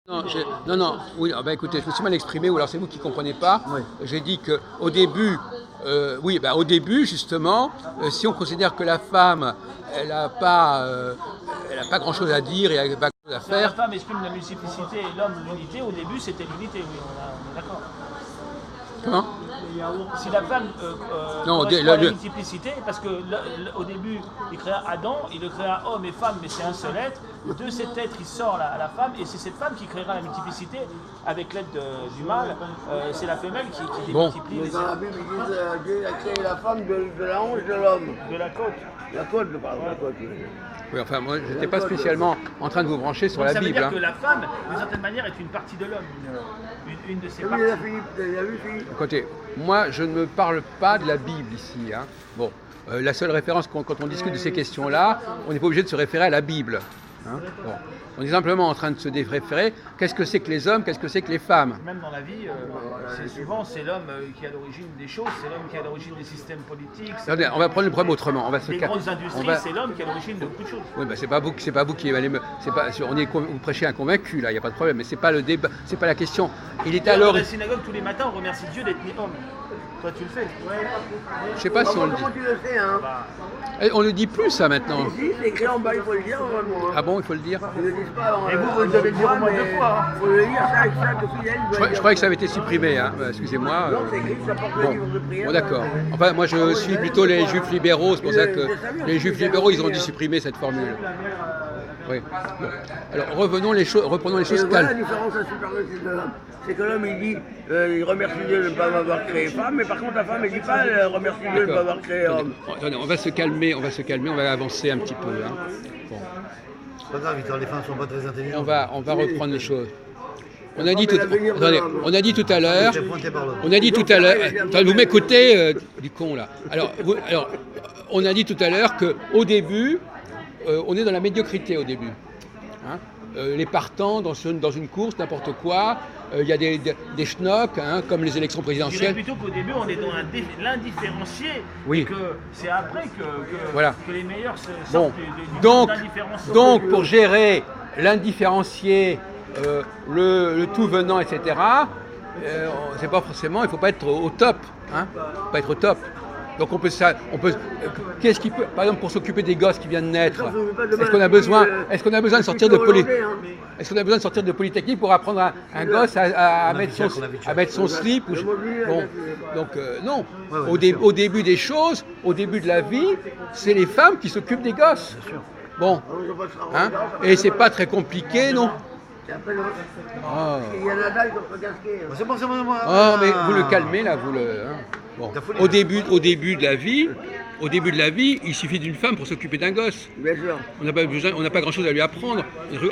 Non, oui, écoutez, je me suis mal exprimé, ou alors c'est vous qui ne comprenez pas. Oui. J'ai dit qu'au début, au début, justement, si on considère que la femme, elle n'a pas grand-chose à dire et elle n'a pas grand-chose à Si la faire. femme exprime la multiplicité et l'homme l'unité, au début c'était l'unité, oui, on est d'accord. Comment? Si la femme Non, correspond à la multiplicité, parce que au début il créa Adam, il le créa homme et femme, mais c'est un seul être. De cet être il sort à la femme, et c'est cette femme qui créera la multiplicité avec l'aide du mâle. C'est la femelle qui démultiplie. Mais dans la Bible, ils disent Dieu a créé la femme de la hanche de l'homme. De la côte. La côte, pardon, la côte. Oui, enfin, moi, je n'étais pas spécialement en train de vous brancher sur Donc, la ça veut Bible. dire que la femme, d'une certaine manière, est une partie de l'homme, une de ses Oui, parties. il a vu Philippe. Écoutez, moi, je ne me parle pas de la Bible ici. Hein. Bon, la seule référence, quand on discute de ces questions-là, on n'est pas obligé de se référer à la Bible. Hein. Bon. On est simplement en train de se référer, qu'est-ce que c'est que les hommes, qu'est-ce que c'est que les femmes. Même dans la vie, c'est l'homme qui est à l'origine des choses, c'est l'homme qui est à l'origine des systèmes politiques. Attendez, on va prendre le problème autrement. Les grandes industries, c'est l'homme qui est à l'origine de beaucoup de choses. Oui, ben c'est pas vous qui allez me. Vous prêchez un convaincu là, il n'y a pas de problème. Mais c'est pas le débat, c'est pas la question. Il est à Dans la l'origine. synagogue tous les matins, on remercie Dieu d'être né homme. Toi, tu le fais. Je sais pas si on le dit. Comment tu le sais, hein? On le dit plus ça maintenant. Si, c'est écrit en bas, il faut le dire normalement. Ah bon, il faut le dire. Ils ne le disent pas. Et vous devez le dire au moins 2 fois. Il faut le dire chaque fidèle. Je croyais que ça avait été supprimé, hein. Excusez-moi. Non, c'est écrit, ça porte le livre de prière. Bon, d'accord. Enfin, moi je suis plutôt les juifs libéraux, c'est pour ça que les juifs libéraux ils ont dû supprimer cette formule. Oui. Bon. Alors reprenons les choses Voilà la calmes. différence c'est que l'homme il dit il remercie Dieu de ne pas m'avoir créé femme, mais par contre la femme elle dit pas remercie Dieu de ne pas m'avoir créé homme. Attendez, on va se calmer, on va avancer un petit peu. Hein. Bon. C'est pas grave, Victor, les femmes sont pas très intelligentes. On va reprendre les choses. On a dit tout à l'heure. Attendez, vous m'écoutez, du con là. Alors, on a dit tout à l'heure qu'au début, on est dans la médiocrité au début. Hein. Les partants dans une course, n'importe quoi, il y a des schnocks, hein, comme les élections Je dirais présidentielles. plutôt qu'au début, on est dans l'indifférencié. Oui. Et que c'est après Voilà. que les meilleurs Bon, sortent du donc, indifférencié. donc pour gérer l'indifférencié, le tout venant, etc., c'est pas forcément, il ne faut pas être au top. Hein, pas être au top. Donc qu'est-ce qui peut, par exemple, pour s'occuper des gosses qui viennent de naître, est-ce qu'on a besoin de sortir de Est-ce qu'on a besoin de sortir de Polytechnique pour apprendre un gosse à mettre son slip bon, donc non. Au début des choses, au début de la vie, c'est les femmes qui s'occupent des gosses. Bon, hein, et c'est pas très compliqué, non. Il y a Nadal contre Gasquet. C'est bon, c'est bon, moi. Oh, mais vous le calmez là, vous le. Hein. Bon. Au début de la vie, il suffit d'une femme pour s'occuper d'un gosse. Bien sûr. On n'a pas grand-chose à lui apprendre.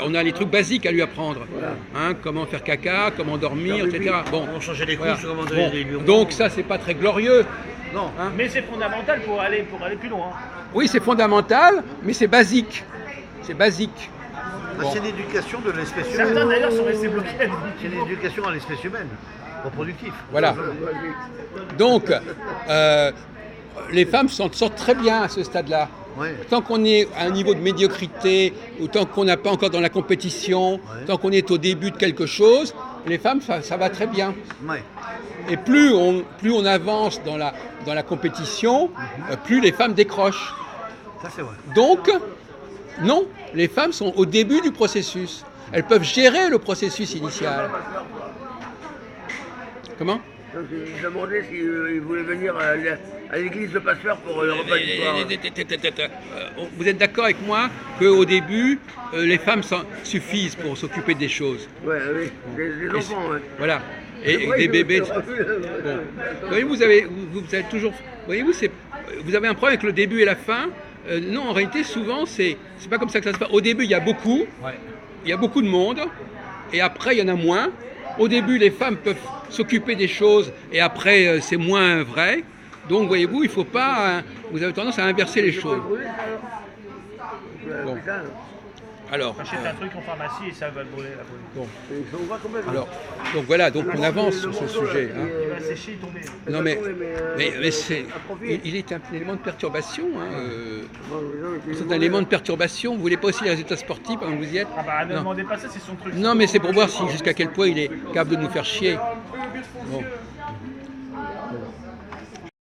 On a les trucs basiques à lui apprendre. Hein, comment faire caca, comment dormir, etc. Bon. Comment changer les couches, Voilà. comment Bon. les bureaux. Donc ça, c'est pas très glorieux. Non. Hein. Mais c'est fondamental pour aller plus loin. Oui, c'est fondamental, mais c'est basique. C'est basique. Bon. C'est l'éducation de l'espèce humaine. Certains d'ailleurs sont restés bloqués. C'est l'éducation à l'espèce humaine, reproductive. Voilà. Donc, les femmes s'en sortent très bien à ce stade-là. Ouais. Tant qu'on est à un niveau de médiocrité, ou tant qu'on n'a pas encore dans la compétition, tant qu'on est au début de quelque chose, les femmes, ça va très bien. Ouais. Et plus on avance dans la compétition, plus les femmes décrochent. Ça c'est vrai. Donc, non, les femmes sont au début du processus. Elles peuvent gérer le processus initial. Comment ? J'ai demandé s'il voulait venir à l'église de Pasteur pour le repas du soir. Vous êtes d'accord avec moi qu'au début, les femmes suffisent pour s'occuper des choses. Ouais, oui, des enfants, ouais. Voilà. Et des bébés. Bon. Voyez, vous avez toujours. Voyez-vous, vous avez un problème avec le début et la fin. Non, en réalité, souvent, c'est pas comme ça que ça se passe. Au début, il y a beaucoup. Il y a beaucoup de monde. Et après, il y en a moins. Au début, les femmes peuvent s'occuper des choses. Et après, c'est moins vrai. Donc, voyez-vous, il ne faut pas. Vous avez tendance à inverser les choses. Bon. Alors, Achète un truc en pharmacie et ça va le brûler la brûler. bon, Ils sont pas complètement. alors, donc voilà, donc on avance sur ce sujet. Hein. Il va sécher et tomber. Non mais, mais c'est, à profit. il est un élément de perturbation. Hein, Bon, les gens, ils c'est disent, un élément de perturbation. Vous voulez pas aussi les résultats sportifs pendant que vous y êtes? Ah bah ne Non. demandez pas ça, c'est son truc. Non, mais c'est pour voir si jusqu'à quel point il est capable de nous faire chier. Bon.